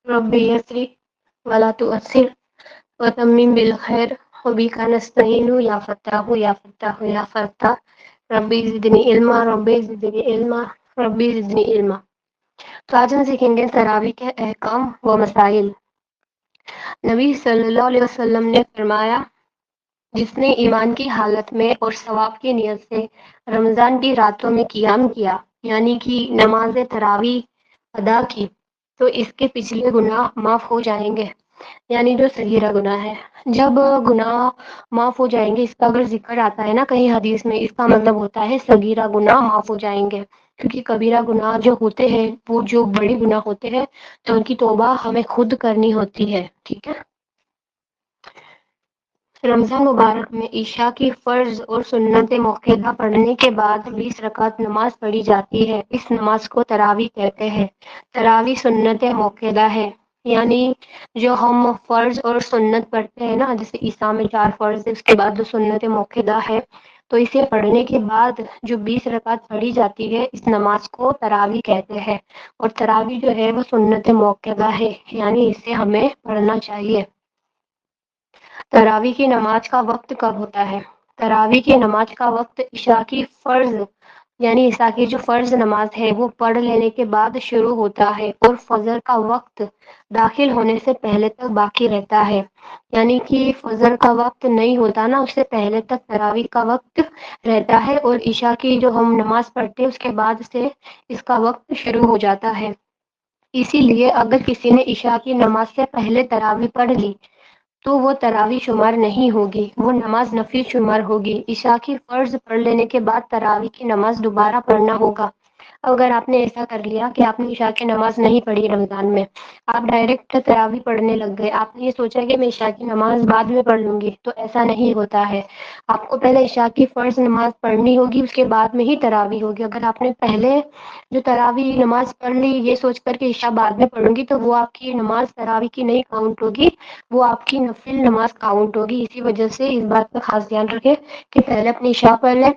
رب یسری ولا تؤثر وتمم بالخیر وبک نستعین یا فتاح یا فتاح یا فتاح ربی زدنی علما ربی زدنی علما ربی زدنی علما۔ تو آج ہم سیکھیں گے تراویح کے احکام و مسائل۔ نبی صلی اللہ علیہ وسلم نے فرمایا، جس نے ایمان کی حالت میں اور ثواب کی نیت سے رمضان کی راتوں میں قیام کیا، یعنی کہ نماز تراویح ادا کی، تو اس کے پچھلے گناہ معاف ہو جائیں گے، یعنی جو صغیرہ گناہ ہے۔ جب گناہ معاف ہو جائیں گے، اس کا اگر ذکر آتا ہے نا کہیں حدیث میں، اس کا مطلب ہوتا ہے صغیرہ گناہ معاف ہو جائیں گے، کیونکہ کبیرہ گناہ جو ہوتے ہیں وہ جو بڑے گناہ ہوتے ہیں تو ان کی توبہ ہمیں خود کرنی ہوتی ہے، ٹھیک ہے۔ رمضان مبارک میں عشاء کی فرض اور سنت موقعہ پڑھنے کے بعد 20 رکعت نماز پڑھی جاتی ہے۔ اس نماز کو تراویح کہتے ہیں۔ تراویح سنت موقعہ ہے، یعنی جو ہم فرض اور سنت پڑھتے ہیں نا، جیسے عیسیٰ میں 4 فرض ہے، اس کے بعد جو سنت موقعہ ہے، تو اسے پڑھنے کے بعد جو 20 رکعت پڑھی جاتی ہے، اس نماز کو تراویح کہتے ہیں۔ اور تراویح جو ہے وہ سنت موقعہ ہے، یعنی اسے ہمیں پڑھنا چاہیے۔ تراویح کی نماز کا وقت کب ہوتا ہے؟ تراویح کی نماز کا وقت عشاء کی فرض، یعنی عشاء کی جو فرض نماز ہے وہ پڑھ لینے کے بعد شروع ہوتا ہے اور فجر کا وقت داخل ہونے سے پہلے تک باقی رہتا ہے، یعنی کہ فجر کا وقت نہیں ہوتا نا، اس سے پہلے تک تراویح کا وقت رہتا ہے، اور عشاء کی جو ہم نماز پڑھتے ہیں اس کے بعد سے اس کا وقت شروع ہو جاتا ہے۔ اسی لیے اگر کسی نے عشاء کی نماز سے پہلے تراویح پڑھ لی تو وہ تراویح شمار نہیں ہوگی، وہ نماز نفل شمار ہوگی۔ عشاء کی فرض پڑھ لینے کے بعد تراویح کی نماز دوبارہ پڑھنا ہوگا۔ اگر آپ نے ایسا کر لیا کہ آپ نے عشاء کی نماز نہیں پڑھی رمضان میں، آپ ڈائریکٹ تراویح پڑھنے لگ گئے، آپ نے یہ سوچا کہ میں عشاء کی نماز بعد میں پڑھ لوں گی، تو ایسا نہیں ہوتا ہے۔ آپ کو پہلے عشاء کی فرض نماز پڑھنی ہوگی، اس کے بعد میں ہی تراویح ہوگی۔ اگر آپ نے پہلے جو تراویح نماز پڑھ لی یہ سوچ کر کے عشاء بعد میں پڑھوں گی، تو وہ آپ کی نماز تراویح کی نہیں کاؤنٹ ہوگی، وہ آپ کی نفل نماز کاؤنٹ ہوگی۔ اسی وجہ سے اس بات کا خاص دھیان رکھیں کہ پہلے اپنی عشاء پڑھ لیں،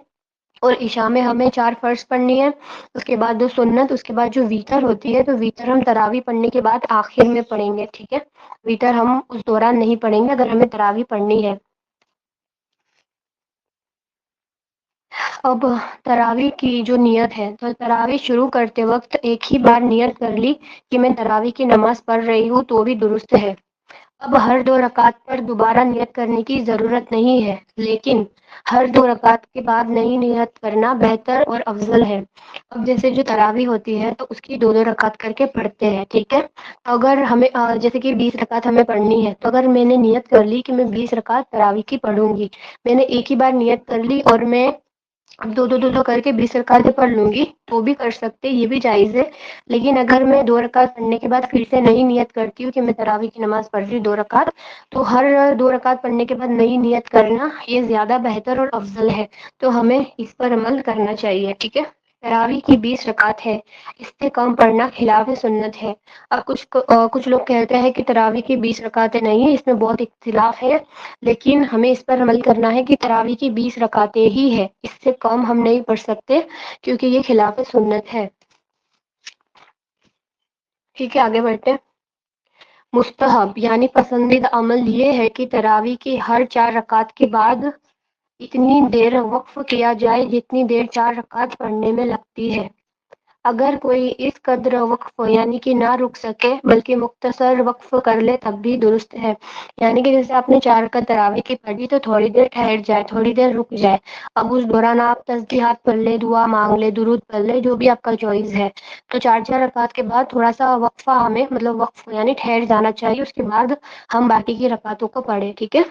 اور عشاء میں ہمیں 4 فرض پڑھنی ہے، اس کے بعد 2 سنت، اس کے بعد جو ویتر ہوتی ہے، تو ویتر ہم تراویح پڑھنے کے بعد آخر میں پڑھیں گے، ٹھیک ہے۔ ویتر ہم اس دوران نہیں پڑھیں گے اگر ہمیں تراویح پڑھنی ہے۔ اب تراویح کی جو نیت ہے، تو تراویح شروع کرتے وقت ایک ہی بار نیت کر لی کہ میں تراویح کی نماز پڑھ رہی ہوں تو بھی درست ہے۔ اب ہر 2 رکعت پر دوبارہ نیت کرنے کی ضرورت نہیں ہے، لیکن ہر 2 رکعت کے بعد نئی نیت کرنا بہتر اور افضل ہے۔ اب جیسے جو تراویح ہوتی ہے تو اس کی 2 رکعت کر کے پڑھتے ہیں، ٹھیک ہے۔ اگر ہمیں جیسے کہ 20 رکعت ہمیں پڑھنی ہے، تو اگر میں نے نیت کر لی کہ میں 20 رکعت تراویح کی پڑھوں گی، میں نے ایک ہی بار نیت کر لی اور میں اب دو کر کے 20 رکعتیں پڑھ لوں گی، تو بھی کر سکتے، یہ بھی جائز ہے۔ لیکن اگر میں 2 رکعت پڑھنے کے بعد پھر سے نئی نیت کرتی ہوں کہ میں تراویح کی نماز پڑھ رہی ہوں 2 رکعت، تو ہر 2 رکعت پڑھنے کے بعد نئی نیت کرنا یہ زیادہ بہتر اور افضل ہے، تو ہمیں اس پر عمل کرنا چاہیے، ٹھیک ہے۔ تراویح کی 20 رکعت ہے، اس سے کم پڑھنا خلاف سنت ہے۔ اب کچھ لوگ کہتے ہیں کہ تراویح کی 20 رکعتیں نہیں ہیں، اس میں بہت اختلاف ہے، لیکن ہمیں اس پر عمل کرنا ہے کہ تراویح کی 20 رکعتیں ہی ہے، اس سے کم ہم نہیں پڑھ سکتے، کیونکہ یہ خلاف سنت ہے، ٹھیک ہے۔ آگے بڑھتے ہیں۔ مستحب یعنی پسندیدہ عمل یہ ہے کہ تراویح کی ہر 4 رکعت کے بعد اتنی دیر وقف کیا جائے جتنی دیر 4 رکعت پڑھنے میں لگتی ہے۔ اگر کوئی اس قدر وقف یعنی کہ نہ رک سکے بلکہ مختصر وقف کر لے تب بھی درست ہے، یعنی کہ جیسے آپ نے 4 رکعت تراویح کی پڑھی تو تھوڑی دیر ٹھہر جائے، تھوڑی دیر رک جائے، اب اس دوران آپ تسبیحات پڑھ لے، دعا مانگ لے، درود پڑھ لے، جو بھی آپ کا چوائس ہے۔ تو 4 رکعت کے بعد تھوڑا سا وقفہ ہمیں وقف یعنی ٹھہر جانا چاہیے، اس کے بعد ہم باقی کی رکعتوں کو پڑھیں، ٹھیک ہے۔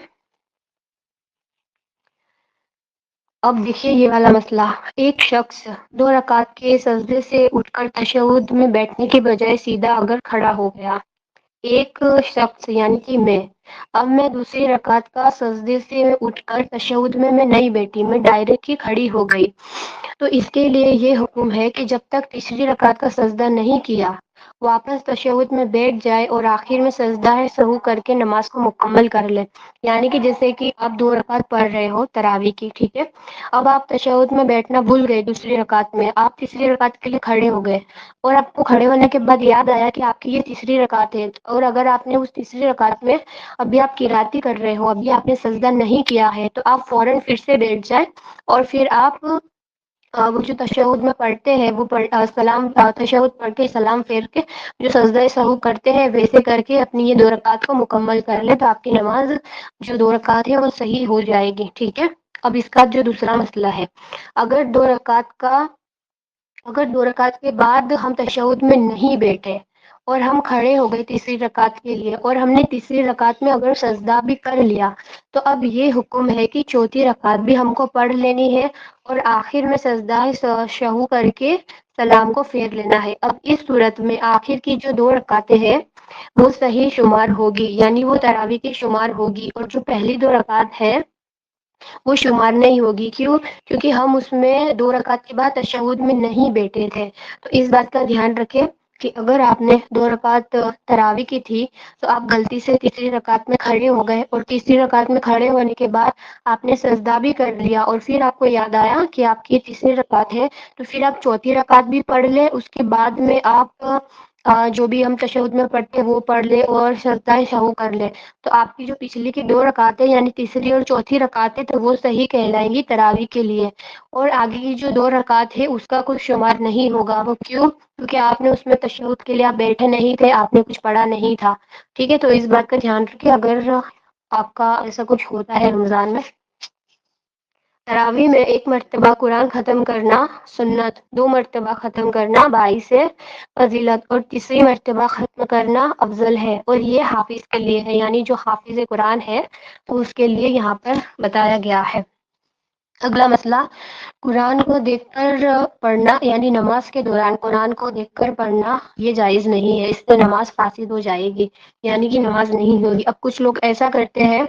اب دیکھیے یہ والا مسئلہ، ایک شخص 2 رکعت کے سجدے سے اٹھ کر تشہد میں بیٹھنے کے بجائے سیدھا اگر کھڑا ہو گیا، ایک شخص یعنی کہ اب میں دوسری رکعت کا سجدے سے اٹھ کر تشہد میں نہیں بیٹھی، میں ڈائریکٹ ہی کھڑی ہو گئی، تو اس کے لیے یہ حکم ہے کہ جب تک تیسری رکعت کا سجدہ نہیں کیا واپس تشہد میں بیٹھ جائے اور آخر میں سجدہ سہو کر کے نماز کو مکمل کر لے. یعنی کہ جیسے کہ آپ 2 رکعت پڑھ رہے ہو تراویح کی، ٹھیک ہے، اب آپ تشہد میں بیٹھنا بھول گئے، دوسری رکعت میں آپ تیسری رکعت کے لیے کھڑے ہو گئے اور آپ کو کھڑے ہونے کے بعد یاد آیا کہ آپ کی یہ تیسری رکعت ہے، اور اگر آپ نے اس تیسری رکعت میں ابھی آپ قرأت کر رہے ہو، ابھی آپ نے سجدہ نہیں کیا ہے، تو آپ فوراً پھر سے بیٹھ جائیں اور پھر آپ وہ جو تشہد میں پڑھتے ہیں وہ سلام، تشہد پڑھ کے سلام پھیر کے جو سجدہ سہو کرتے ہیں ویسے کر کے اپنی یہ 2 رکعت کو مکمل کر لیں، تو آپ کی نماز جو 2 رکعت ہے وہ صحیح ہو جائے گی. ٹھیک ہے. اب اس کا جو دوسرا مسئلہ ہے، اگر 2 رکعت کے بعد ہم تشہد میں نہیں بیٹھے اور ہم کھڑے ہو گئے تیسری رکعت کے لیے، اور ہم نے تیسری رکعت میں اگر سجدہ بھی کر لیا، تو اب یہ حکم ہے کہ چوتھی رکعت بھی ہم کو پڑھ لینی ہے اور آخر میں سجدہ سہو کر کے سلام کو پھیر لینا ہے. اب اس صورت میں آخر کی جو 2 رکعتیں ہیں وہ صحیح شمار ہوگی، یعنی وہ تراویح کی شمار ہوگی، اور جو پہلی 2 رکعت ہے وہ شمار نہیں ہوگی. کیوں؟ کیونکہ ہم اس میں 2 رکعت کے بعد تشہد میں نہیں بیٹھے تھے. تو اس بات کا دھیان رکھیں کہ اگر آپ نے 2 رکعت تراویح کی تھی تو آپ غلطی سے تیسری رکعت میں کھڑے ہو گئے، اور تیسری رکعت میں کھڑے ہونے کے بعد آپ نے سجدہ بھی کر لیا، اور پھر آپ کو یاد آیا کہ آپ کی تیسری رکعت ہے، تو پھر آپ چوتھی رکعت بھی پڑھ لیں. اس کے بعد میں آپ جو بھی ہم تشہد میں پڑھتے ہیں وہ پڑھ لیں اور سجدہ سہو کر لیں. تو آپ کی جو پچھلی کی 2 رکعتیں یعنی تیسری اور چوتھی رکعتیں تو وہ صحیح کہلائیں گی تراویح کے لیے، اور آگے کی جو 2 رکعت ہے اس کا کوئی شمار نہیں ہوگا. وہ کیوں؟ کیونکہ آپ نے اس میں تشہد کے لیے آپ بیٹھے نہیں تھے، آپ نے کچھ پڑھا نہیں تھا. ٹھیک ہے. تو اس بات کا دھیان رکھیں اگر آپ کا ایسا کچھ ہوتا ہے رمضان میں. تراویح میں 1 مرتبہ قرآن ختم کرنا سنت، 2 مرتبہ ختم کرنا باعث فضیلت، اور تیسری مرتبہ ختم کرنا افضل ہے، اور یہ حافظ کے لیے ہے، یعنی جو حافظ قرآن ہے تو اس کے لیے یہاں پر بتایا گیا ہے. اگلا مسئلہ، قرآن کو دیکھ کر پڑھنا، یعنی نماز کے دوران قرآن کو دیکھ کر پڑھنا یہ جائز نہیں ہے، اس سے نماز فاسد ہو جائے گی، یعنی کہ نماز نہیں ہوگی. اب کچھ لوگ ایسا کرتے ہیں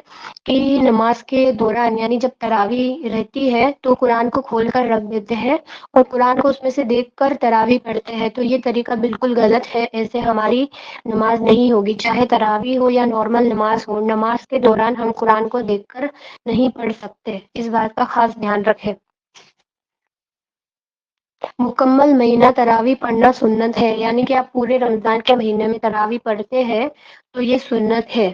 کہ نماز کے دوران یعنی جب تراویح رہتی ہے تو قرآن کو کھول کر رکھ دیتے ہیں اور قرآن کو اس میں سے دیکھ کر تراویح پڑھتے ہیں. تو یہ طریقہ بالکل غلط ہے، ایسے ہماری نماز نہیں ہوگی، چاہے تراویح ہو یا نارمل نماز ہو. نماز کے دوران ہم قرآن کو دیکھ کر نہیں پڑھ سکتے، اس بات کا خاص دھیان رکھیں. مکمل مہینہ تراویح پڑھنا سنت ہے، یعنی کہ آپ پورے رمضان کے مہینے میں تراویح پڑھتے ہیں تو یہ سنت ہے.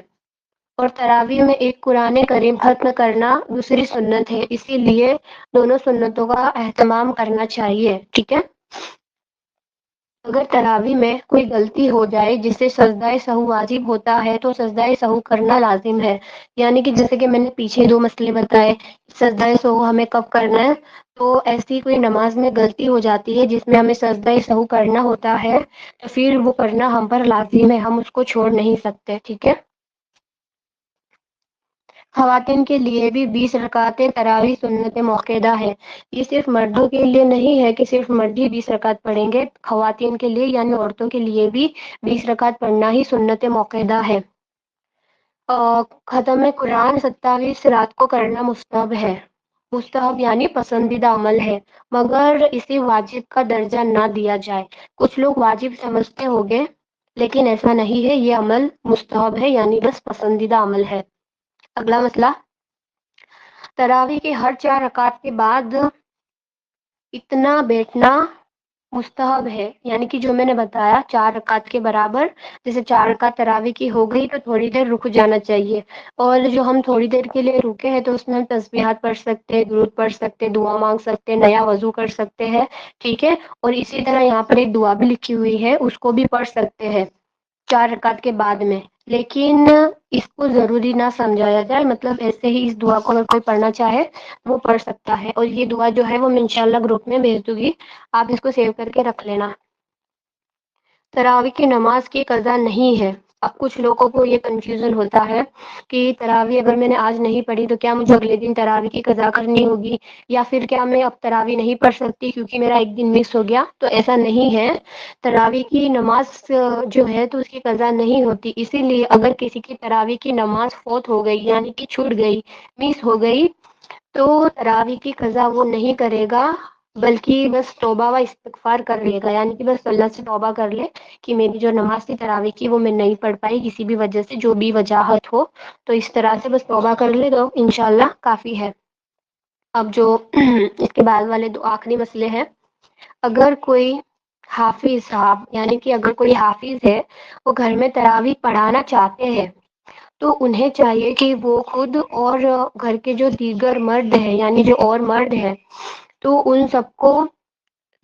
اور تراویح میں ایک قرآن کریم ختم کرنا دوسری سنت ہے، اسی لیے دونوں سنتوں کا اہتمام کرنا چاہیے. ٹھیک ہے. اگر تراویح میں کوئی غلطی ہو جائے جس سے سجدہ سہو واجب ہوتا ہے تو سجدہ سہو کرنا لازم ہے، یعنی کہ جیسے کہ میں نے پیچھے 2 مسئلے بتائے، سجدہ سہو ہمیں کب کرنا ہے. تو ایسی کوئی نماز میں غلطی ہو جاتی ہے جس میں ہمیں سجدہ سہو کرنا ہوتا ہے تو پھر وہ کرنا ہم پر لازم ہے، ہم اس کو چھوڑ نہیں سکتے. ٹھیک ہے. خواتین کے لیے بھی 20 رکعتیں تراویح سنت موقعہ ہے. یہ صرف مردوں کے لیے نہیں ہے کہ صرف مرد ہی 20 رکعت پڑھیں گے، خواتین کے لیے یعنی عورتوں کے لیے بھی 20 رکعت پڑھنا ہی سنت موقعہ ہے. ختم قرآن 27 رات کو کرنا مستحب ہے. مستحب یعنی پسندیدہ عمل ہے، مگر اسے واجب کا درجہ نہ دیا جائے. کچھ لوگ واجب سمجھتے ہوں گے لیکن ایسا نہیں ہے، یہ عمل مستحب ہے، یعنی بس پسندیدہ عمل ہے. اگلا مسئلہ، تراویح کے ہر 4 رکعت کے بعد اتنا بیٹھنا مستحب ہے، یعنی کہ جو میں نے بتایا 4 رکعت کے برابر، جیسے 4 رکعت تراویح کی ہو گئی تو تھوڑی دیر رک جانا چاہیے، اور جو ہم تھوڑی دیر کے لیے رکے ہیں تو اس میں ہم تسبیحات پڑھ سکتے ہیں، درود پڑھ سکتے ہیں، دعا مانگ سکتے ہیں، نیا وضو کر سکتے ہیں. ٹھیک ہے. اور اسی طرح یہاں پر ایک دعا بھی لکھی ہوئی ہے، اس کو بھی پڑھ سکتے ہیں 4 رکعت کے بعد میں. لیکن اس کو ضروری نہ سمجھایا جائے، مطلب ایسے ہی اس دعا کو اگر کوئی پڑھنا چاہے وہ پڑھ سکتا ہے. اور یہ دعا جو ہے وہ میں انشاءاللہ گروپ میں بھیج دوں گی، آپ اس کو سیو کر کے رکھ لینا. تراویح کی نماز کی قضا نہیں ہے. اب کچھ لوگوں کو یہ کنفیوژن ہوتا ہے کہ تراویح اگر میں نے آج نہیں پڑھی تو کیا مجھے اگلے دن تراویح کی قضا کرنی ہوگی، یا پھر کیا میں اب تراویح نہیں پڑھ سکتی کیونکہ میرا ایک دن مس ہو گیا. تو ایسا نہیں ہے، تراویح کی نماز جو ہے تو اس کی قضا نہیں ہوتی. اسی لیے اگر کسی کی تراویح کی نماز فوت ہو گئی یعنی کہ چھوٹ گئی، مس ہو گئی، تو تراویح کی قضا وہ نہیں کرے گا، بلکہ بس توبہ و استغفار کر لے گا، یعنی کہ بس اللہ سے توبہ کر لے کہ میری جو نماز تھی تراویح کی وہ میں نہیں پڑھ پائی کسی بھی وجہ سے، جو بھی وجاہت ہو، تو اس طرح سے بس توبہ کر لے تو انشاءاللہ کافی ہے۔ اب جو اس کے بعد والے دو آخری مسئلے ہیں، اگر کوئی حافظ صاحب، یعنی کہ اگر کوئی حافظ ہے وہ گھر میں تراویح پڑھانا چاہتے ہیں تو انہیں چاہیے کہ وہ خود اور گھر کے جو دیگر مرد ہیں، یعنی جو اور مرد ہیں، تو ان سب کو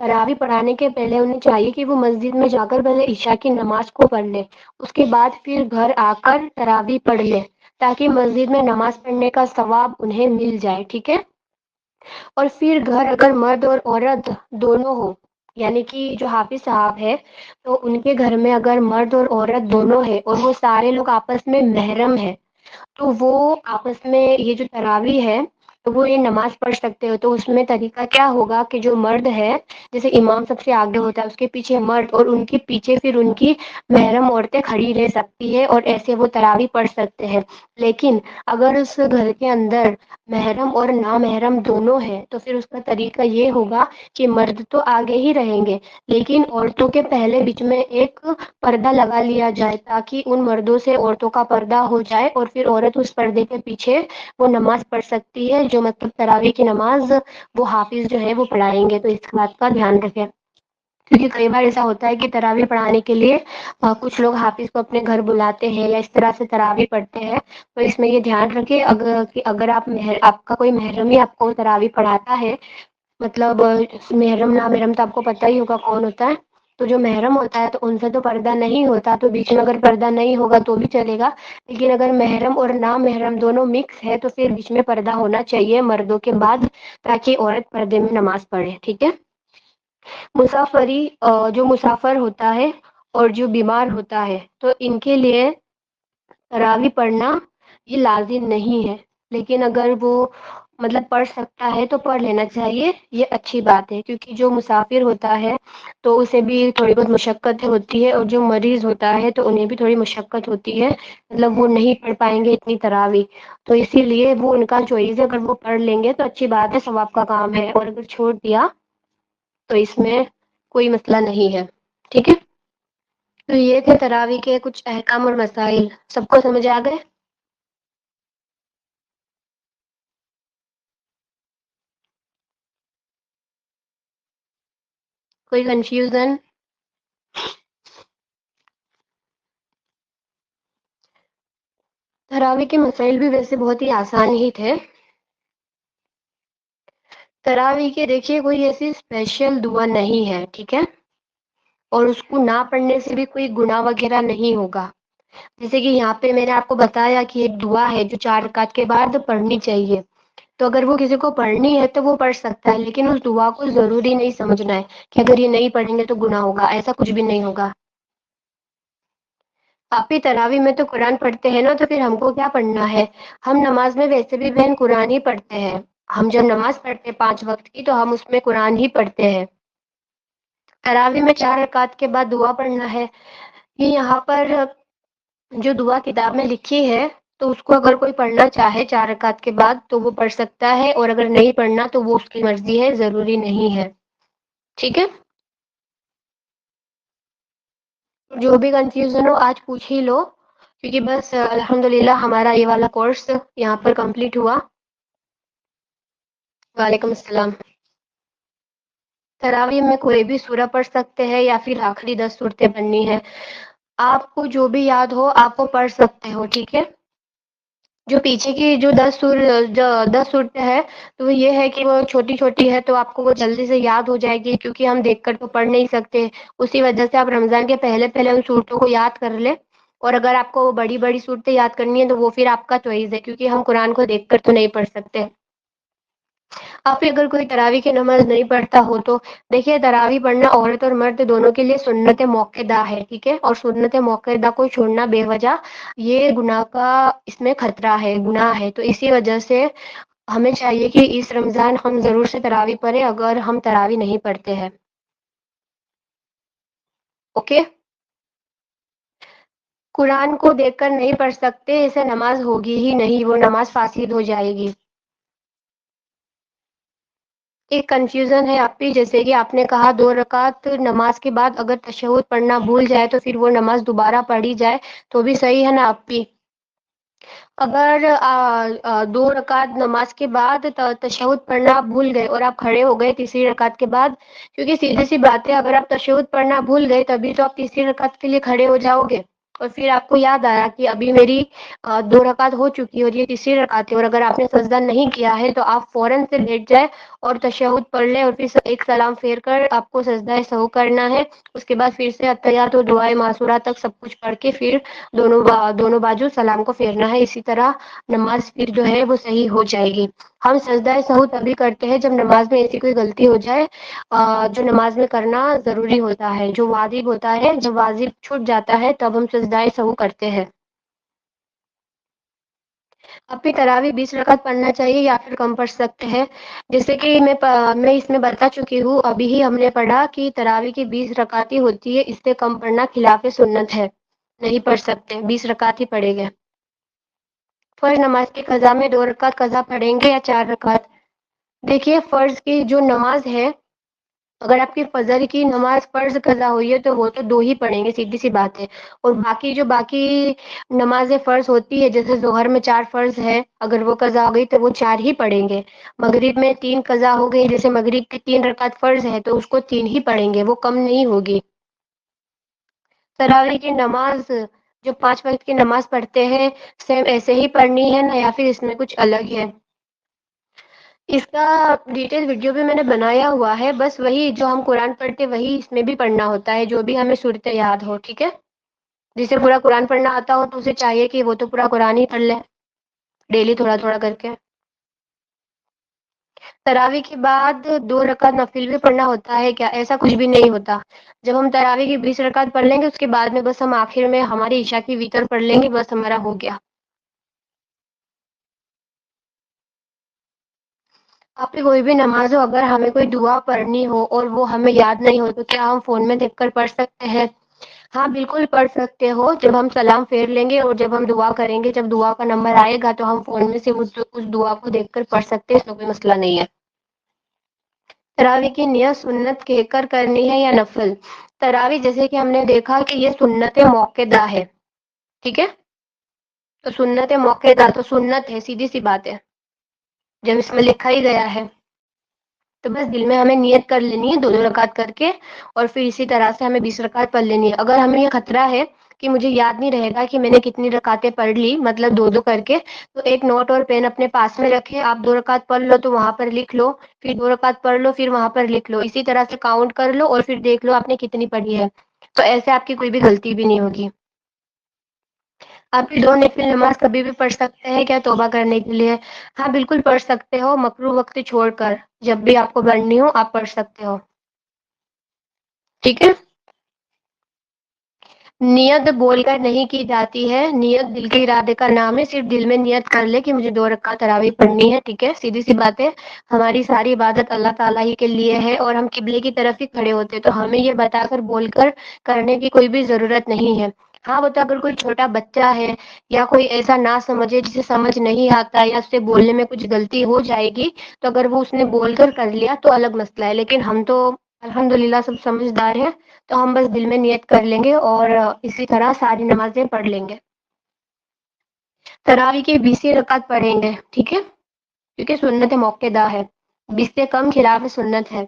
تراویح پڑھانے کے پہلے انہیں چاہیے کہ وہ مسجد میں جا کر پہلے عشاء کی نماز کو پڑھ لے، اس کے بعد پھر گھر آ کر تراویح پڑھ لے، تاکہ مسجد میں نماز پڑھنے کا ثواب انہیں مل جائے، ٹھیک ہے۔ اور پھر گھر اگر مرد اور عورت دونوں ہو، یعنی کہ جو حافظ صاحب ہے تو ان کے گھر میں اگر مرد اور عورت دونوں ہے اور وہ سارے لوگ آپس میں محرم ہے، تو وہ آپس میں یہ جو تراویح ہے تو وہ یہ نماز پڑھ سکتے ہو۔ تو اس میں طریقہ کیا ہوگا کہ جو مرد ہے، جیسے امام سب سے آگے ہوتا ہے، اس کے پیچھے مرد اور ان کے پیچھے پھر ان کی محرم عورتیں کھڑی رہ سکتی ہے اور ایسے وہ تراویح پڑھ سکتے ہیں۔ لیکن اگر اس گھر کے اندر محرم اور نامحرم دونوں ہیں تو پھر اس کا طریقہ یہ ہوگا کہ مرد تو آگے ہی رہیں گے، لیکن عورتوں کے پہلے بیچ میں ایک پردہ لگا لیا جائے تاکہ ان مردوں سے عورتوں کا پردہ ہو جائے، اور پھر عورت اس پردے کے پیچھے وہ نماز پڑھ سکتی ہے، جو مطلب تراویح کی نماز وہ حافظ جو ہے وہ پڑھائیں گے۔ تو اس بات کا دھیان رکھیں، کیونکہ کئی بار ایسا ہوتا ہے کہ تراویح پڑھانے کے لیے کچھ لوگ حافظ کو اپنے گھر بلاتے ہیں یا اس طرح سے تراویح پڑھتے ہیں، تو اس میں یہ دھیان رکھیں اگر آپ کا کوئی محرم آپ کو تراویح پڑھاتا ہے، مطلب محرم نامحرم تو آپ کو پتہ ہی ہوگا کون ہوتا ہے، تو جو محرم ہوتا ہے تو ان سے تو پردہ نہیں ہوتا، تو بیچ میں اگر پردہ نہیں ہوگا تو بھی چلے گا، لیکن اگر محرم اور نامحرم دونوں مکس ہے تو پھر بیچ میں پردہ ہونا چاہیے مردوں کے بعد، تاکہ عورت پردے میں نماز پڑھے، ٹھیک ہے۔ مسافری جو مسافر ہوتا ہے اور جو بیمار ہوتا ہے تو ان کے لیے تراویح پڑھنا یہ لازم نہیں ہے، لیکن اگر وہ مطلب پڑھ سکتا ہے تو پڑھ لینا چاہیے، یہ اچھی بات ہے، کیونکہ جو مسافر ہوتا ہے تو اسے بھی تھوڑی بہت مشقت ہوتی ہے، اور جو مریض ہوتا ہے تو انہیں بھی تھوڑی مشقت ہوتی ہے، مطلب وہ نہیں پڑھ پائیں گے اتنی تراویح، تو اسی لیے وہ ان کا چوائس ہے، اگر وہ پڑھ لیں گے تو اچھی بات ہے، ثواب کا کام ہے، اور اگر چھوڑ دیا تو اس میں کوئی مسئلہ نہیں ہے، ٹھیک ہے۔ تو یہ تھے تراویح کے کچھ احکام اور مسائل، سب کو سمجھ آ گئے؟ کوئی کنفیوژن؟ تراویح کے مسائل بھی ویسے بہت ہی آسان ہی تھے۔ تراویح کے دیکھیے کوئی ایسی اسپیشل دعا نہیں ہے، ٹھیک ہے، اور اس کو نہ پڑھنے سے بھی کوئی گناہ وغیرہ نہیں ہوگا، جیسے کہ یہاں پہ میں نے آپ کو بتایا کہ ایک دعا ہے جو 4 رکعت کے بعد پڑھنی چاہیے، تو اگر وہ کسی کو پڑھنی ہے تو وہ پڑھ سکتا ہے، لیکن اس دعا کو ضروری نہیں سمجھنا ہے کہ اگر یہ نہیں پڑھیں گے تو گناہ ہوگا، ایسا کچھ بھی نہیں ہوگا۔ آپ ہی تراویح میں تو قرآن پڑھتے ہیں نا، تو پھر ہم کو کیا پڑھنا ہے؟ ہم نماز میں ویسے بھی بہن قرآن ہی پڑھتے ہیں، ہم جب نماز پڑھتے ہیں 5 وقت کی تو ہم اس میں قرآن ہی پڑھتے ہیں۔ تراویح میں 4 رکعت کے بعد دعا پڑھنا ہے، یہ یہاں پر جو دعا کتاب میں لکھی ہے تو اس کو اگر کوئی پڑھنا چاہے 4 رکعت کے بعد تو وہ پڑھ سکتا ہے، اور اگر نہیں پڑھنا تو وہ اس کی مرضی ہے، ضروری نہیں ہے، ٹھیک ہے۔ جو بھی کنفیوژن ہو آج پوچھ ہی لو، کیونکہ بس الحمدللہ ہمارا یہ والا کورس یہاں پر کمپلیٹ ہوا۔ وعلیکم السلام۔ تراویح میں کوئی بھی سورہ پڑھ سکتے ہیں یا پھر آخری 10 صورتیں پڑھنی ہے، آپ کو جو بھی یاد ہو آپ وہ پڑھ سکتے ہو، ٹھیک ہے۔ جو پیچھے کی جو 10 صورتیں ہیں تو وہ یہ ہے کہ وہ چھوٹی چھوٹی ہے تو آپ کو وہ جلدی سے یاد ہو جائے گی، کیونکہ ہم دیکھ کر تو پڑھ نہیں سکتے، اسی وجہ سے آپ رمضان کے پہلے پہلے ان صورتوں کو یاد کر لیں، اور اگر آپ کو بڑی بڑی صورتیں یاد کرنی ہے تو وہ پھر آپ کا چوائس ہے، کیونکہ ہم قرآن کو دیکھ کر تو نہیں پڑھ سکتے۔ آپ اگر کوئی تراویح کی نماز نہیں پڑھتا ہو تو دیکھیے، تراویح پڑھنا عورت اور مرد دونوں کے لیے سنت موقعہ ہے، ٹھیک ہے، اور سنت موقعہ کو چھوڑنا بے وجہ یہ گناہ کا اس میں خطرہ ہے، گناہ ہے، تو اسی وجہ سے ہمیں چاہیے کہ اس رمضان ہم ضرور سے تراویح پڑھیں اگر ہم تراویح نہیں پڑھتے ہیں، اوکے۔ قرآن کو دیکھ کر نہیں پڑھ سکتے اسے نماز ہوگی ہی نہیں، وہ نماز فاسد ہو جائے گی۔ ایک کنفیوژن ہے آپ بھی، جیسے کہ آپ نے کہا 2 رکعت نماز کے بعد اگر تشہد پڑھنا بھول جائے تو پھر وہ نماز دوبارہ پڑھی جائے، تو بھی صحیح ہے نا آپ بھی؟ اگر 2 رکعت نماز کے بعد تشہد پڑھنا آپ بھول گئے اور آپ کھڑے ہو گئے تیسری رکعت کے بعد، کیونکہ سیدھی سی بات ہے اگر آپ تشہد پڑھنا بھول گئے تبھی تو آپ تیسری رکعت کے لیے کھڑے ہو جاؤ گے، اور پھر آپ کو یاد آیا کہ ابھی میری 2 رکعت ہو چکی ہے اور یہ تیسری رکعت ہے، اور اگر آپ نے سجدہ نہیں کیا ہے تو آپ فوراً سے بیٹھ جائے اور تشہد پڑھ لیں، اور پھر ایک سلام پھیر کر آپ کو سجدہ سہو کرنا ہے۔ اس کے بعد پھر سے اتحیات و دعائے معصورہ تک سب کچھ پڑھ کے پھر دونوں بازو سلام کو پھیرنا ہے، اسی طرح نماز پھر جو ہے وہ صحیح ہو جائے گی۔ ہم سجدہ سہو تبھی کرتے ہیں جب نماز میں ایسی کوئی غلطی ہو جائے جو نماز میں کرنا ضروری ہوتا ہے، جو واجب ہوتا ہے، جب واجب چھوٹ جاتا ہے تب ہم سجدہ سہو کرتے ہیں۔ اپنی تراویح 20 رکعت پڑھنا چاہیے یا پھر کم پڑھ سکتے ہیں؟ جیسے کہ میں اس میں بتا چکی ہوں، ابھی ہی ہم نے پڑھا کہ تراویح کی 20 رکعت ہی ہوتی ہے، اس سے کم پڑھنا خلاف سنت ہے، نہیں پڑھ سکتے، 20 رکعت ہی پڑھے گے۔ فرض نماز کی قضا میں 2 رکعت قضا پڑھیں گے یا 4 رکعت؟ دیکھیے فرض کی جو نماز ہے، اگر آپ کی فجر کی نماز فرض قضا ہوئی ہے تو وہ تو 2 ہی پڑھیں گے، سیدھی سی بات ہے، اور باقی نمازیں فرض ہوتی ہے، جیسے ظہر میں 4 فرض ہے، اگر وہ قضا ہو گئی تو وہ 4 ہی پڑھیں گے۔ مغرب میں 3 قضا ہو گئی، جیسے مغرب کی 3 رکعت فرض ہے تو اس کو 3 ہی پڑھیں گے، وہ کم نہیں ہوگی۔ تراویح کی نماز جو 5 وقت کی نماز پڑھتے ہیں سیم ایسے ہی پڑھنی ہے نا، یا پھر اس میں کچھ الگ ہے؟ اس کا ڈیٹیل ویڈیو بھی میں نے بنایا ہوا ہے، بس وہی جو ہم قرآن پڑھتے وہی اس میں بھی پڑھنا ہوتا ہے، جو بھی ہمیں صورتیں یاد ہو، ٹھیک ہے؟ جسے پورا قرآن پڑھنا آتا ہو تو اسے چاہیے کہ وہ تو پورا قرآن ہی پڑھ لے، ڈیلی تھوڑا تھوڑا کر کے۔ تراویح کے بعد 2 رکعت نفل بھی پڑھنا ہوتا ہے کیا؟ ایسا کچھ بھی نہیں ہوتا۔ جب ہم تراویح کی 20 رکعت پڑھ لیں گے اس کے بعد میں بس ہم آخر میں ہماری عشاء کی وتر پڑھ لیں گے، بس ہمارا ہو گیا۔ آپ کی کوئی بھی نماز ہو، اگر ہمیں کوئی دعا پڑھنی ہو اور وہ ہمیں یاد نہیں ہو تو کیا ہم فون میں دیکھ کر پڑھ سکتے ہیں؟ ہاں بالکل پڑھ سکتے ہو، جب ہم سلام پھیر لیں گے اور جب ہم دعا کریں گے، جب دعا کا نمبر آئے گا تو ہم فون میں سے اس دعا کو دیکھ کر پڑھ سکتے ہیں، اس میں کوئی مسئلہ نہیں ہے۔ تراویح کی نیت سنت کہہ کر کرنی ہے یا نفل؟ تراویح جیسے کہ ہم نے دیکھا کہ یہ سنت موقعہ ہے، ٹھیک ہے؟ تو سنت موقعہ تو سنت ہے، سیدھی سی بات ہے، جب اس میں لکھا ہی گیا ہے تو بس دل میں ہمیں نیت کر لینی ہے 2 رکعت کر کے، اور پھر اسی طرح سے ہمیں 20 رکعت پڑھ لینی ہے۔ اگر ہمیں یہ خطرہ ہے کہ مجھے یاد نہیں رہے گا کہ میں نے کتنی رکعتیں پڑھ لی، مطلب 2 کر کے، تو ایک نوٹ اور پین اپنے پاس میں رکھے، آپ 2 رکعت پڑھ لو تو وہاں پر لکھ لو، پھر 2 رکعت پڑھ لو پھر وہاں پر لکھ لو، اسی طرح سے کاؤنٹ کر لو اور پھر دیکھ لو آپ نے کتنی پڑھی ہے، تو ایسے آپ کی کوئی بھی غلطی بھی نہیں ہوگی۔ آپ کی 2 نفل نماز کبھی بھی پڑھ سکتے ہیں کیا توبہ کرنے کے لیے؟ ہاں بالکل پڑھ سکتے ہو، مکروہ وقت چھوڑ کر، جب بھی آپ کو پڑھنی ہو آپ پڑھ سکتے ہو، ٹھیک ہے؟ نیت بول کر نہیں کی جاتی ہے، نیت دل کے ارادے کا نام ہے، صرف دل میں نیت کر لے کہ مجھے 2 رکعت تراویح پڑھنی ہے، ٹھیک ہے؟ سیدھی سی بات ہے، ہماری ساری عبادت اللہ تعالیٰ ہی کے لیے ہے اور ہم قبلے کی طرف ہی کھڑے ہوتے، تو ہمیں یہ بتا کر بول کر کرنے کی کوئی بھی ضرورت نہیں ہے۔ ہاں وہ تو اگر کوئی چھوٹا بچہ ہے یا کوئی ایسا نہ سمجھے جسے سمجھ نہیں آتا یا اس سے بولنے میں کچھ غلطی ہو جائے گی، تو اگر وہ اس نے بول کر لیا تو الگ مسئلہ ہے، لیکن ہم تو الحمدللہ سب سمجھدار ہیں، تو ہم بس دل میں نیت کر لیں گے اور اسی طرح ساری نمازیں پڑھ لیں گے۔ تراویح کی 20 رکعت پڑھیں گے، ٹھیک ہے؟ کیونکہ سنت موقعہ ہے، 20 سے کم خلاف سنت ہے۔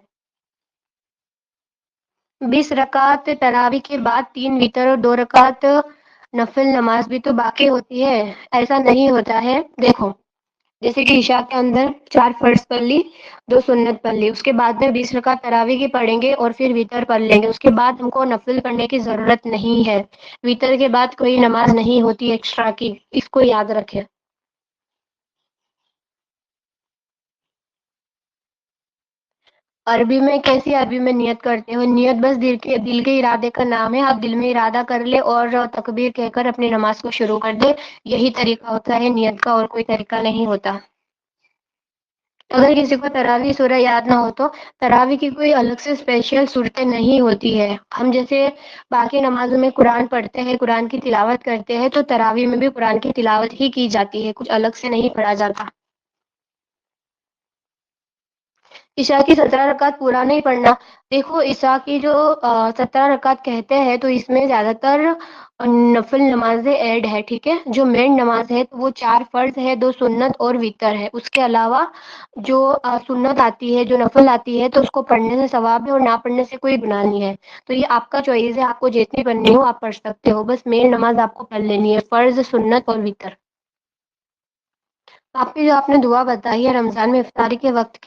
20 رکعت تراویح کے بعد 3 وتر اور 2 رکعت نفل نماز بھی تو باقی ہوتی ہے، ایسا نہیں ہوتا ہے۔ دیکھو جیسے کہ عشاء کے اندر 4 فرض پڑھ لی، 2 سنت پڑھ لی، اس کے بعد میں 20 رکعت تراویح کی پڑھیں گے اور پھر وتر پڑھ لیں گے، اس کے بعد ہم کو نفل پڑھنے کی ضرورت نہیں ہے، وتر کے بعد کوئی نماز نہیں ہوتی ایکسٹرا کی، اس کو یاد رکھیں۔ عربی میں کیسی عربی میں نیت کرتے ہو؟ نیت بس دل کے ارادے کا نام ہے، آپ دل میں ارادہ کر لے اور تکبیر کہہ کر اپنی نماز کو شروع کر دے، یہی طریقہ ہوتا ہے نیت کا، اور کوئی طریقہ نہیں ہوتا۔ اگر کسی کو تراویح سورہ یاد نہ ہو تو تراویح کی کوئی الگ سے اسپیشل صورتیں نہیں ہوتی ہے، ہم جیسے باقی نمازوں میں قرآن پڑھتے ہیں، قرآن کی تلاوت کرتے ہیں، تو تراویح میں بھی قرآن کی تلاوت ہی کی جاتی ہے، کچھ الگ سے نہیں پڑھا جاتا۔ عشاء کی 17 رکعت پورا نہیں پڑھنا. دیکھو عشاء کی جو 17 رکعت کہتے ہیں تو اس میں زیادہ تر نفل نمازیں ایڈ ہے. ٹھیک ہے، جو مین نماز ہے تو وہ 4 فرض ہے، 2 سنت اور وتر ہے. اس کے علاوہ جو سنت آتی ہے، جو نفل آتی ہے تو اس کو پڑھنے سے ثواب ہے اور نہ پڑھنے سے کوئی گناہ نہیں ہے. تو یہ آپ کا چوائس ہے، آپ کو جتنی پڑھنی ہو آپ پڑھ سکتے ہو. بس مین نماز آپ کو پڑھ لینی ہے، فرض، سنت اور وتر. آپ کی جو آپ نے دعا بتائی ہے رمضان میں افطاری کے وقت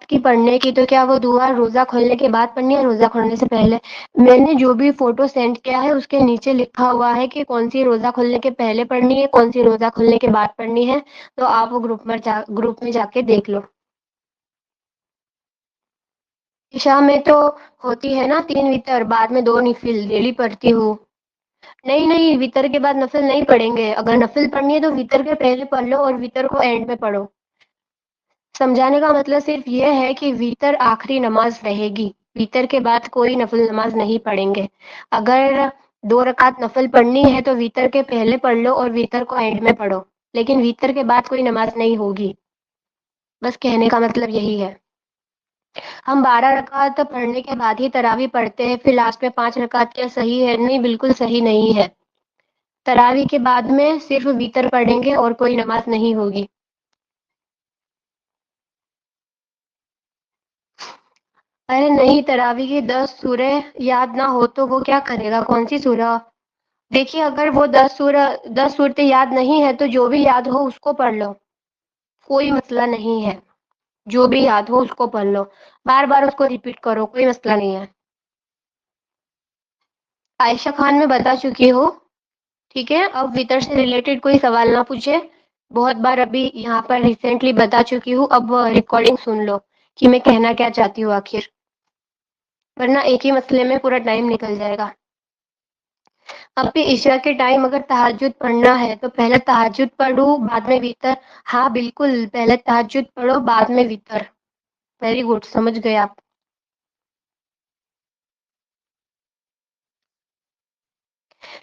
کی پڑھنے کی، تو کیا وہ دعا روزہ کھولنے کے بعد پڑھنی ہے روزہ کھولنے سے پہلے؟ میں نے جو بھی فوٹو سینڈ کیا ہے اس کے نیچے لکھا ہوا ہے کہ کون سی روزہ کھولنے کے پہلے پڑھنی ہے، کون سی روزہ کھولنے کے بعد پڑھنی ہے. تو آپ وہ گروپ میں جا کے دیکھ لو. عشاء میں تو ہوتی ہے نا 3 وتر، بعد میں 2 نفل ڈیلی پڑھتی ہوں. نہیں نہیں، وتر کے بعد نفل نہیں پڑھیں گے. اگر نفل پڑھنی ہے تو وتر کے پہلے پڑھ لو اور وتر کو اینڈ میں پڑھو. سمجھانے کا مطلب صرف یہ ہے کہ وتر آخری نماز رہے گی. وتر کے بعد کوئی نفل نماز نہیں پڑھیں گے. اگر 2 رکعت نفل پڑھنی ہے تو وتر کے پہلے پڑھ لو اور وتر کو اینڈ میں پڑھو، لیکن وتر کے بعد کوئی نماز نہیں ہوگی. بس کہنے کا مطلب یہی ہے. ہم 12 رکعت پڑھنے کے بعد ہی تراویح پڑھتے ہیں، پھر لاسٹ میں 5 رکعت. کیا صحیح ہے؟ نہیں، بالکل صحیح نہیں ہے. تراویح کے بعد میں صرف وتر پڑھیں گے اور کوئی نماز نہیں ہوگی. ارے نہیں، تراویح کی 10 سوریں یاد نہ ہو تو وہ کیا کرے گا؟ کون سی سورہ؟ دیکھیے اگر وہ 10 صورتیں یاد نہیں ہے تو جو بھی یاد ہو اس کو پڑھ لو، کوئی مسئلہ نہیں ہے. جو بھی یاد ہو اس کو پڑھ لو، بار بار اس کو ریپیٹ کرو، کوئی مسئلہ نہیں ہے. عائشہ خان میں بتا چکی ہو. ٹھیک ہے، اب وتر سے ریلیٹڈ کوئی سوال نہ پوچھے. بہت بار ابھی یہاں پر ریسنٹلی بتا چکی ہوں. اب ریکارڈنگ سن لو کہ میں کہنا کیا چاہتی ہوں آخر، ورنہ ایک ہی مسئلے میں پورا ٹائم نکل جائے گا. اب بھی عشاء کے ٹائم اگر تہجد پڑھنا ہے تو پہلے تہجد پڑھو بعد میں وتر. ہاں بالکل، پہلے تہجد پڑھو بعد میں وتر. ویری گڈ، سمجھ گئے آپ.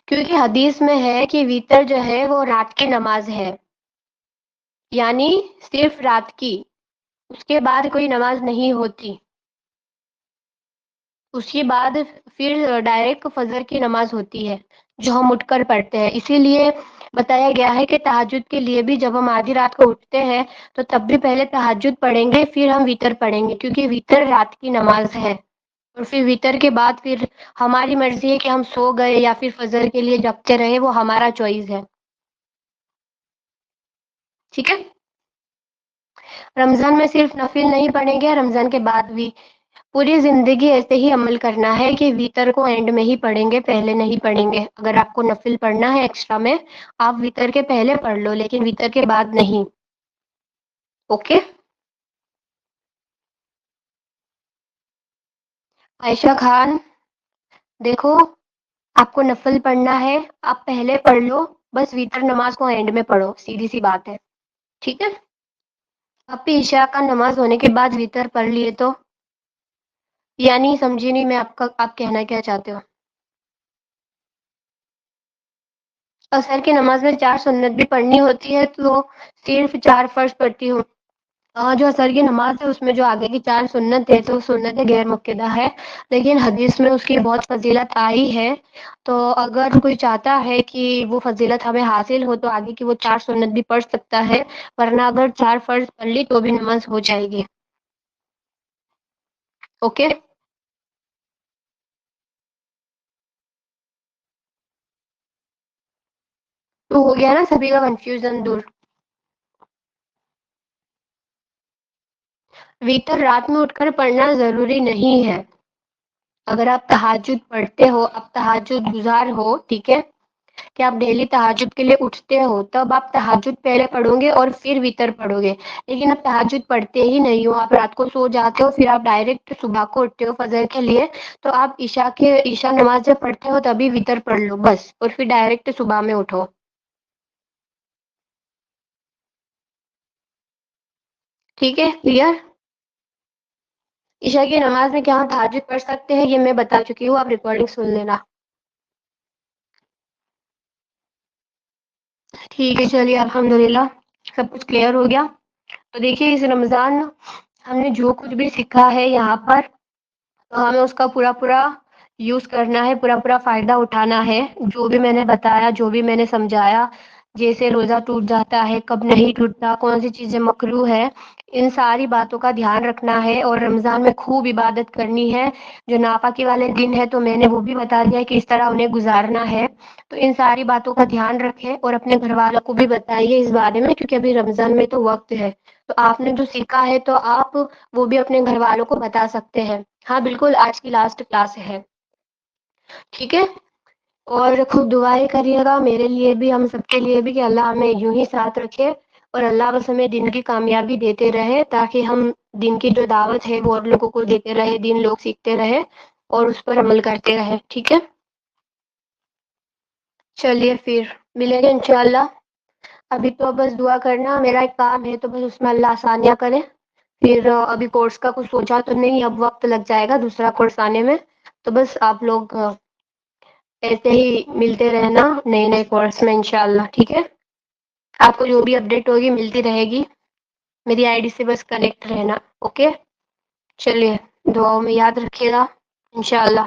کیونکہ حدیث میں ہے کہ وتر جو ہے وہ رات کی نماز ہے، یعنی صرف رات کی، اس کے بعد کوئی نماز نہیں ہوتی. اس کے بعد پھر ڈائریکٹ فجر کی نماز ہوتی ہے جو ہم اٹھ کر پڑھتے ہیں. اسی لیے بتایا گیا ہے کہ تہجد کے لیے بھی جب ہم آدھی رات کو اٹھتے ہیں تو تب بھی پہلے تہجد پڑھیں گے پھر ہم وتر پڑھیں گے، کیونکہ وتر رات کی نماز ہے. اور پھر وتر کے بعد پھر ہماری مرضی ہے کہ ہم سو گئے یا پھر فجر کے لیے جگتے رہے، وہ ہمارا چوائس ہے. ٹھیک ہے، رمضان میں صرف نفل نہیں پڑھیں گے، رمضان کے بعد بھی پوری زندگی ایسے ہی عمل کرنا ہے کہ وتر کو اینڈ میں ہی پڑھیں گے، پہلے نہیں پڑھیں گے. اگر آپ کو نفل پڑھنا ہے ایکسٹرا میں، آپ وتر کے پہلے پڑھ لو لیکن وتر کے بعد نہیں. اوکے. عائشہ خان، دیکھو آپ کو نفل پڑھنا ہے آپ پہلے پڑھ لو، بس وتر نماز کو اینڈ میں پڑھو، سیدھی سی بات ہے. ٹھیک ہے، اب بھی عشاء کا نماز ہونے کے بعد وتر پڑھ لیے تو یعنی سمجھی نہیں میں آپ کہنا کیا چاہتے ہو. عصر کی نماز میں 4 سنت بھی پڑھنی ہوتی ہے تو صرف 4 فرض پڑھتی ہوں. جو عصر کی نماز ہے اس میں جو آگے کی 4 سنت ہے تو سنت غیر مؤکدہ ہے، لیکن حدیث میں اس کی بہت فضیلت آئی ہے. تو اگر کوئی چاہتا ہے کہ وہ فضیلت ہمیں حاصل ہو تو آگے کی وہ 4 سنت بھی پڑھ سکتا ہے، ورنہ اگر 4 فرض پڑھ لی تو بھی نماز ہو جائے گی. اوکے. تو ہو گیا نا سبھی کا کنفیوژن دور. وتر رات میں اٹھ کر پڑھنا ضروری نہیں ہے. اگر آپ تہجد پڑھتے ہو، آپ تہجد گزار ہو، ٹھیک ہے، کہ آپ ڈیلی تہجد کے لیے اٹھتے ہو، تب آپ تہجد پہلے پڑھو گے اور پھر وتر پڑھو گے. لیکن آپ تہجد پڑھتے ہی نہیں ہو، آپ رات کو سو جاتے ہو، پھر آپ ڈائریکٹ صبح کو اٹھتے ہو فجر کے لیے، تو آپ عشاء نماز جب پڑھتے ہو تبھی وتر پڑھ لو بس، اور پھر ڈائریکٹ صبح میں اٹھو. ٹھیک ہے، کلیئر. عشاء کی نماز میں کیا ہم تہجد پڑھ سکتے ہیں یہ میں بتا چکی ہوں، آپ ریکارڈنگ سن لینا. ٹھیک ہے، چلیے الحمدللہ سب کچھ کلیئر ہو گیا. تو دیکھیے اس رمضان ہم نے جو کچھ بھی سیکھا ہے یہاں پر تو ہمیں اس کا پورا پورا یوز کرنا ہے، پورا پورا فائدہ اٹھانا ہے۔ جو بھی میں نے بتایا، جو بھی میں نے سمجھایا، جیسے روزہ ٹوٹ جاتا ہے، کب نہیں ٹوٹتا، کون سی چیزیں مکروہ ہے، ان ساری باتوں کا دھیان رکھنا ہے اور رمضان میں خوب عبادت کرنی ہے۔ جو ناپاکی والے دن ہے تو میں نے وہ بھی بتا دیا کہ اس طرح انہیں گزارنا ہے۔ تو ان ساری باتوں کا دھیان رکھیں اور اپنے گھر والوں کو بھی بتائیے اس بارے میں، کیونکہ ابھی رمضان میں تو وقت ہے۔ تو آپ نے جو سیکھا ہے تو آپ وہ بھی اپنے گھر والوں کو بتا سکتے ہیں۔ ہاں بالکل، آج کی لاسٹ کلاس ہے، ٹھیک ہے؟ اور خوب دعائیں کریے گا میرے لیے بھی، ہم سب کے لیے بھی، کہ اللہ ہمیں یوں ہی ساتھ رکھے اور اللہ بس ہمیں دین کی کامیابی دیتے رہے، تاکہ ہم دین کی جو دعوت ہے وہ اور لوگوں کو دیتے رہے، دین لوگ سیکھتے رہے اور اس پر عمل کرتے رہے، ٹھیک ہے؟ چلیے پھر ملیں گے انشاءاللہ۔ ابھی تو بس دعا کرنا، میرا ایک کام ہے تو بس اس میں اللہ آسانیاں کرے۔ پھر ابھی کورس کا کچھ سوچا تو نہیں، اب وقت لگ جائے گا دوسرا کورس آنے میں، تو بس آپ لوگ ایسے ہی ملتے رہنا نئے نئے کورس میں انشاءاللہ، ٹھیک ہے؟ آپ کو جو بھی اپڈیٹ ہوگی ملتی رہے گی، میری آئی ڈی سے بس کنیکٹ رہنا، اوکے؟ چلیے، دعاؤں میں یاد رکھیے گا انشاءاللہ۔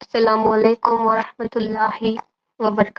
السلام علیکم ورحمۃ اللہ وبرکاتہ۔